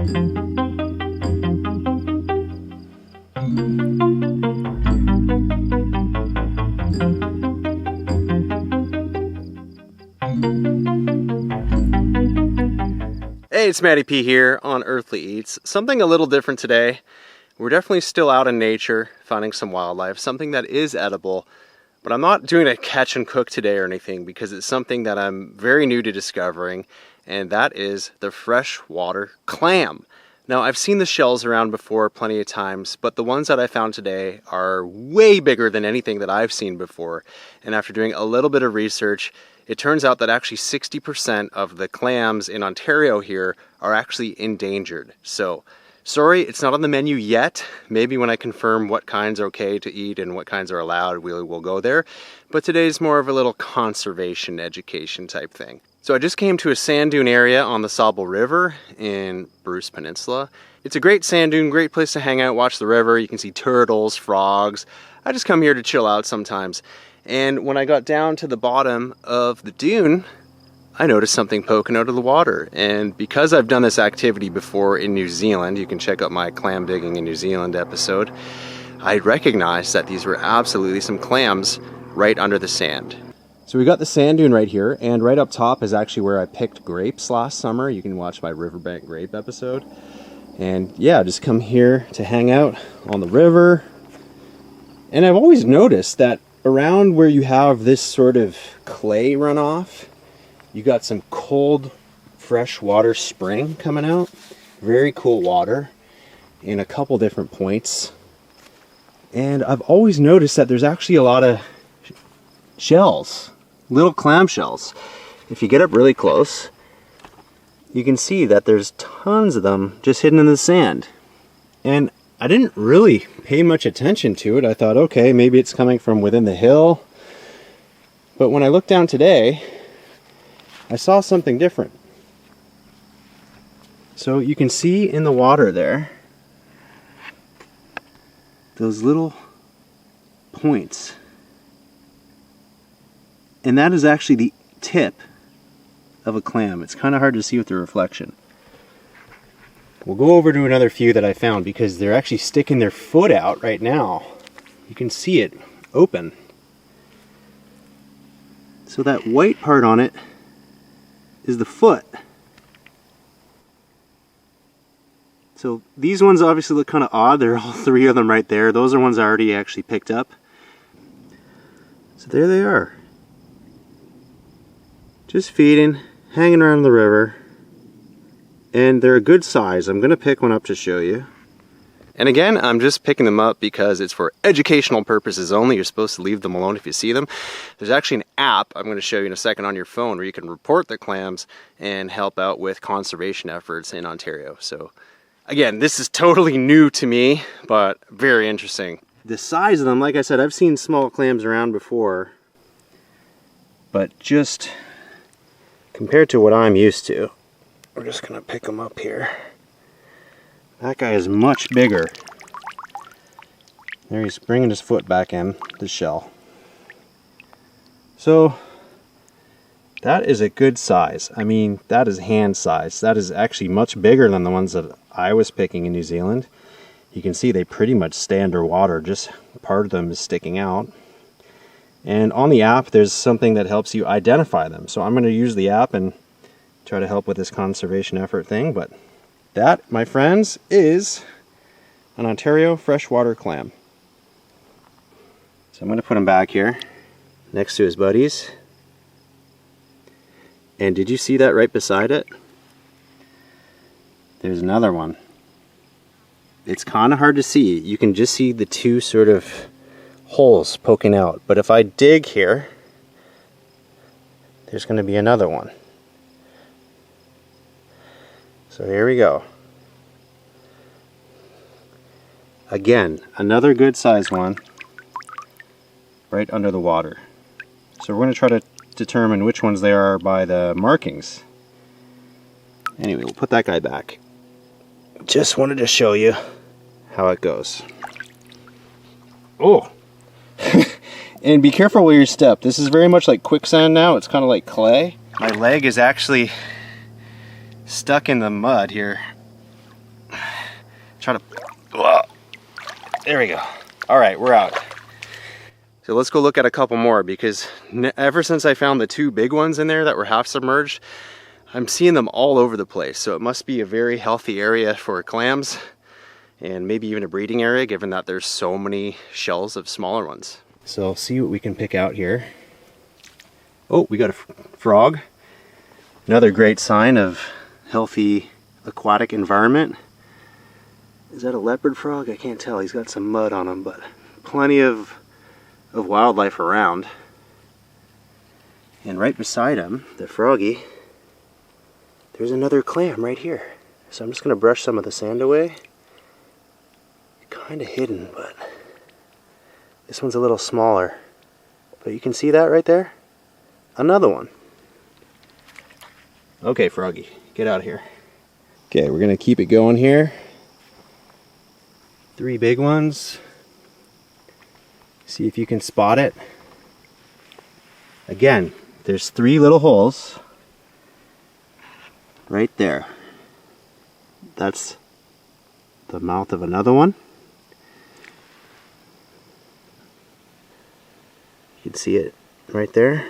Hey, it's Matty P here on Earthly Eats. Something a little different today. We're definitely still out in nature, finding some wildlife, something that is edible, but I'm not doing a catch and cook today or anything because it's something that I'm very new to discovering, and that is the freshwater clam. Now, I've seen the shells around before plenty of times, but the ones that I found today are way bigger than anything that I've seen before. And after doing a little bit of research, it turns out that actually 60% of the clams in Ontario here are actually endangered. So, sorry, it's not on the menu yet. Maybe when I confirm what kinds are okay to eat and what kinds are allowed, we'll go there. But today's more of a little conservation education type thing. So I just came to a sand dune area on the Sauble River in Bruce Peninsula. It's a great sand dune, great place to hang out, watch the river. You can see turtles, frogs. I just come here to chill out sometimes. And when I got down to the bottom of the dune, I noticed something poking out of the water. And because I've done this activity before in New Zealand, you can check out my clam digging in New Zealand episode, I recognized that these were absolutely some clams right under the sand. So we got the sand dune right here, and right up top is actually where I picked grapes last summer. You can watch my riverbank grape episode. And yeah, just come here to hang out on the river. And I've always noticed that around where you have this sort of clay runoff, you got some cold, fresh water spring coming out. Very cool water in a couple different points. And I've always noticed that there's actually a lot of shells, little clam shells. If you get up really close, you can see that there's tons of them just hidden in the sand. And I didn't really pay much attention to it. I thought, okay, maybe it's coming from within the hill. But when I looked down today, I saw something different. So you can see in the water there, those little points. And that is actually the tip of a clam. It's kind of hard to see with the reflection. We'll go over to another few that I found because they're actually sticking their foot out right now. You can see it open. So that white part on it is the foot. So these ones obviously look kind of odd. There are all three of them right there. Those are ones I already actually picked up. So there they are. Just feeding, hanging around the river. And they're a good size. I'm going to pick one up to show you. And again, I'm just picking them up because it's for educational purposes only. You're supposed to leave them alone if you see them. There's actually an app I'm going to show you in a second on your phone where you can report the clams and help out with conservation efforts in Ontario. So again, this is totally new to me, but very interesting. The size of them, like I said, I've seen small clams around before, but just compared to what I'm used to, we're just going to pick them up here. That guy is much bigger. There, he's bringing his foot back in the shell. So that is a good size. I mean, that is hand size. That is actually much bigger than the ones that I was picking in New Zealand. You can see they pretty much stay underwater. Just part of them is sticking out. And on the app, there's something that helps you identify them. So I'm going to use the app and try to help with this conservation effort thing, but that, my friends, is an Ontario freshwater clam. So I'm going to put him back here next to his buddies. And did you see that right beside it? There's another one. It's kind of hard to see. You can just see the two sort of holes poking out. But if I dig here, there's going to be another one. So here we go. Again, another good sized one right under the water. So we're going to try to determine which ones they are by the markings. Anyway, we'll put that guy back. Just wanted to show you how it goes. Oh! And be careful where you step. This is very much like quicksand now. It's kind of like clay. My leg is actually stuck in the mud here. Try to, there we go. All right, we're out. So let's go look at a couple more, because ever since I found the two big ones in there that were half submerged, I'm seeing them all over the place. So it must be a very healthy area for clams, and maybe even a breeding area, given that there's so many shells of smaller ones. So I'll see what we can pick out here. Oh, we got a frog. Another great sign of healthy aquatic environment. Is that a leopard frog? I can't tell. He's got some mud on him, but plenty of wildlife around. And right beside him, the froggy, there's another clam right here. So I'm just gonna brush some of the sand away. Kind of hidden, but this one's a little smaller. But you can see that right there? Another one. Okay, froggy, get out of here. Okay, we're gonna keep it going here. 3 big ones. See if you can spot it. Again, there's 3 little holes right there. That's the mouth of another one. You can see it right there.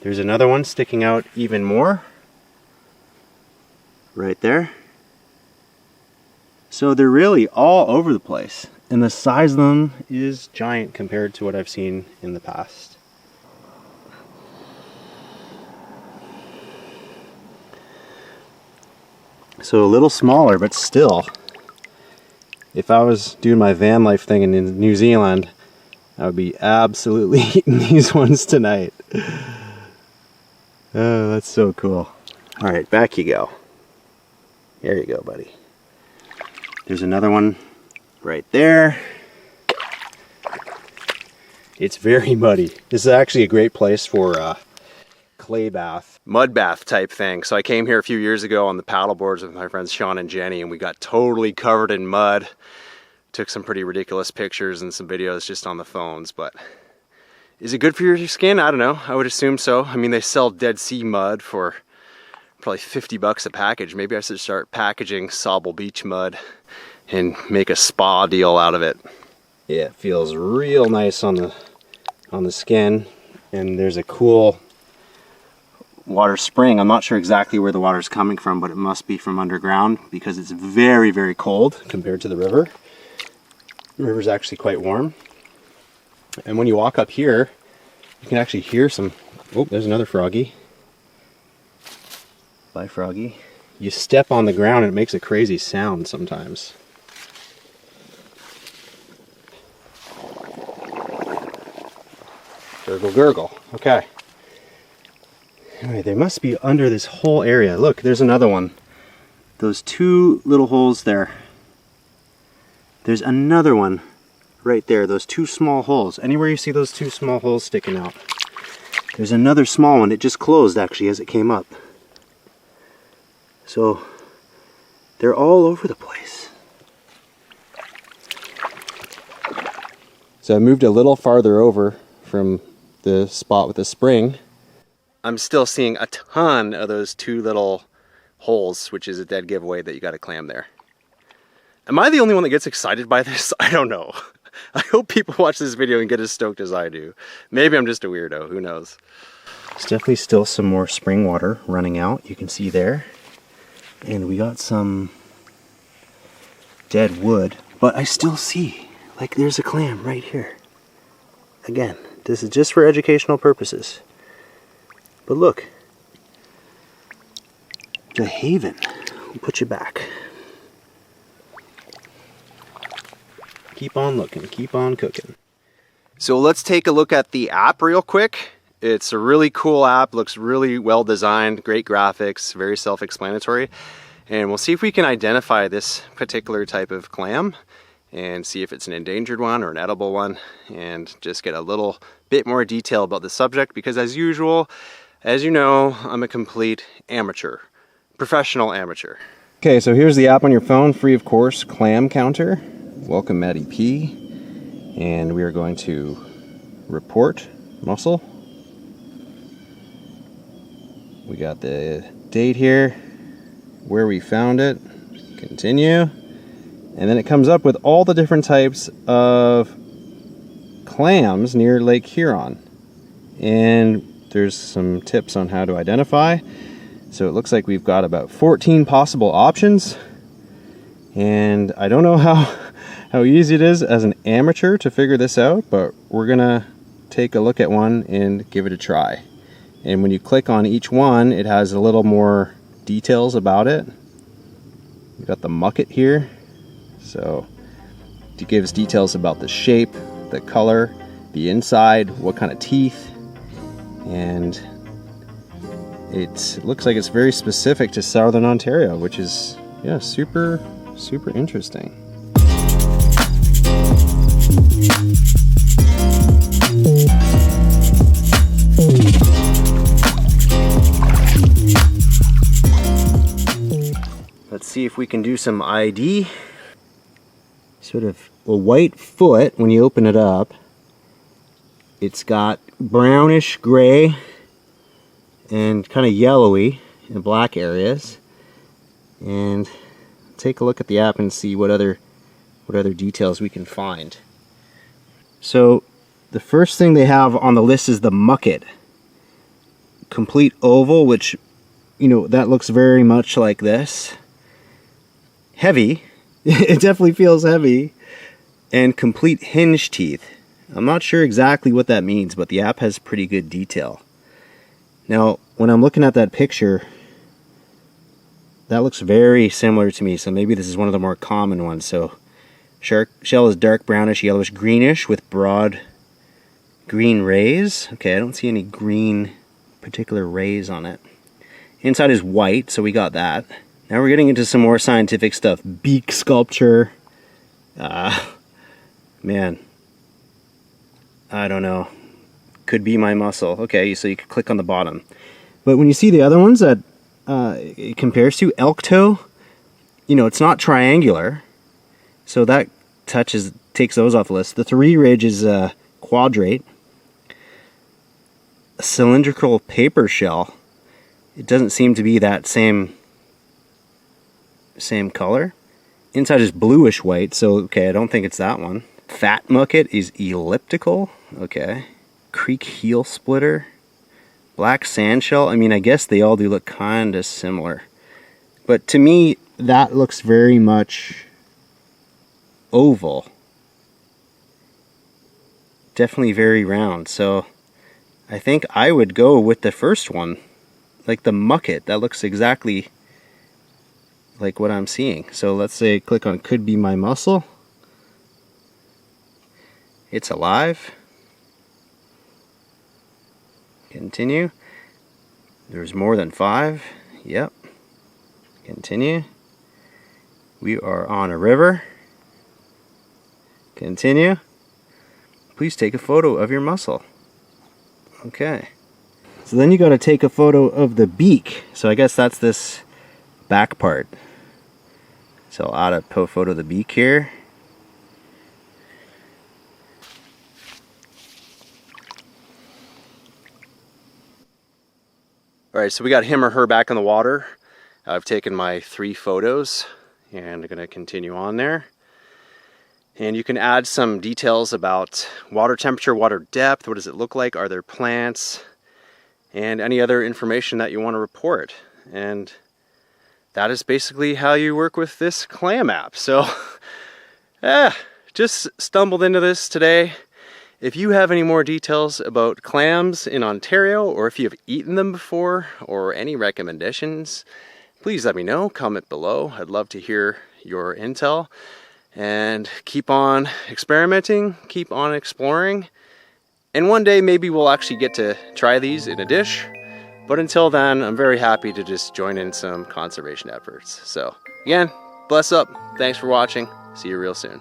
There's another one sticking out even more right there. So they're really all over the place, and the size of them is giant compared to what I've seen in the past. So a little smaller, but still, if I was doing my van life thing in New Zealand, I would be absolutely eating these ones tonight. Oh, that's so cool. All right, back you go. There you go, buddy. There's another one right there. It's very muddy. This is actually a great place for clay bath, mud bath type thing. So I came here a few years ago on the paddle boards with my friends Sean and Jenny, and we got totally covered in mud. Took some pretty ridiculous pictures and some videos just on the phones, but is it good for your skin? I don't know. I would assume so. I mean, they sell Dead Sea mud for probably $50 a package. Maybe I should start packaging Sauble Beach mud and make a spa deal out of it. Yeah, it feels real nice on the skin, and there's a cool water spring. I'm not sure exactly where the water's coming from, but it must be from underground because it's very, very cold compared to the river. The river's actually quite warm. And when you walk up here, you can actually hear some, oh, there's another froggy. Bye, froggy. You step on the ground and it makes a crazy sound sometimes. Gurgle, gurgle. Okay. Anyway, they must be under this whole area. Look, there's another one. Those 2 little holes there. There's another one right there. Those 2 small holes. Anywhere you see those 2 small holes sticking out. There's another small one. It just closed actually as it came up. So they're all over the place. So I moved a little farther over from the spot with the spring. I'm still seeing a ton of those 2 little holes, which is a dead giveaway that you got a clam there. Am I the only one that gets excited by this? I don't know. I hope people watch this video and get as stoked as I do. Maybe I'm just a weirdo, who knows? There's definitely still some more spring water running out, you can see there. And we got some dead wood, but I still see, like, there's a clam right here. Again, this is just for educational purposes. But look, the haven. We'll put you back. Keep on looking, keep on cooking. So let's take a look at the app real quick. It's a really cool app, looks really well designed, great graphics, very self-explanatory. And we'll see if we can identify this particular type of clam and see if it's an endangered one or an edible one, and just get a little bit more detail about the subject, because as usual, as you know, I'm a complete amateur, professional amateur. Okay, so here's the app on your phone, free of course, Clam Counter. Welcome, Maddie P. And we are going to report mussel. We got the date here, where we found it. Continue. And then it comes up with all the different types of clams near Lake Huron. And there's some tips on how to identify. So it looks like we've got about 14 possible options. And I don't know how easy it is as an amateur to figure this out, but we're gonna take a look at one and give it a try. And when you click on each one, it has a little more details about it. We've got the mucket here. So it gives details about the shape, the color, the inside, what kind of teeth, and it looks like it's very specific to Southern Ontario, which is, yeah, super interesting. Let's see if we can do some ID. Sort of a white foot when you open it up. It's got brownish gray and kind of yellowy and black areas. And take a look at the app and see what other details we can find. So the first thing they have on the list is the mucket. Complete oval, which, you know, that looks very much like this. Heavy. It definitely feels heavy. And complete hinge teeth. I'm not sure exactly what that means, but the app has pretty good detail. Now, when I'm looking at that picture, that looks very similar to me, so maybe this is one of the more common ones. So, shark shell is dark brownish, yellowish, greenish with broad green rays. Okay, I don't see any green particular rays on it. Inside is white, so we got that. Now we're getting into some more scientific stuff. Beak sculpture. Man, I don't know. Could be my muscle. Okay, so you can click on the bottom. But when you see the other ones that it compares to, elk toe, you know, it's not triangular. So that takes those off the list. The three ridge is quadrate. A cylindrical paper shell. It doesn't seem to be that same color. Inside is bluish white, so okay, I don't think it's that one. Fat mucket is elliptical. Okay. Creek heel splitter. Black sand shell. I mean, I guess they all do look kind of similar. But to me, that looks very much oval. Definitely very round. So I think I would go with the first one. Like the mucket. That looks exactly like what I'm seeing. So let's say click on could be my muscle. It's alive. Continue. There's more than 5. Yep. Continue. We are on a river. Continue. Please take a photo of your muscle. Okay. So then you got to take a photo of the beak. So I guess that's this back part. So I'll add a photo of the beak here. Alright, so we got him or her back in the water. I've taken my 3 photos and I'm going to continue on there. And you can add some details about water temperature, water depth, what does it look like, are there plants, and any other information that you want to report. And that is basically how you work with this clam app. So, just stumbled into this today. If you have any more details about clams in Ontario, or if you have eaten them before, or any recommendations, please let me know. Comment below. I'd love to hear your intel. And keep on experimenting, keep on exploring. And one day maybe we'll actually get to try these in a dish. But until then, I'm very happy to just join in some conservation efforts. So again, bless up. Thanks for watching. See you real soon.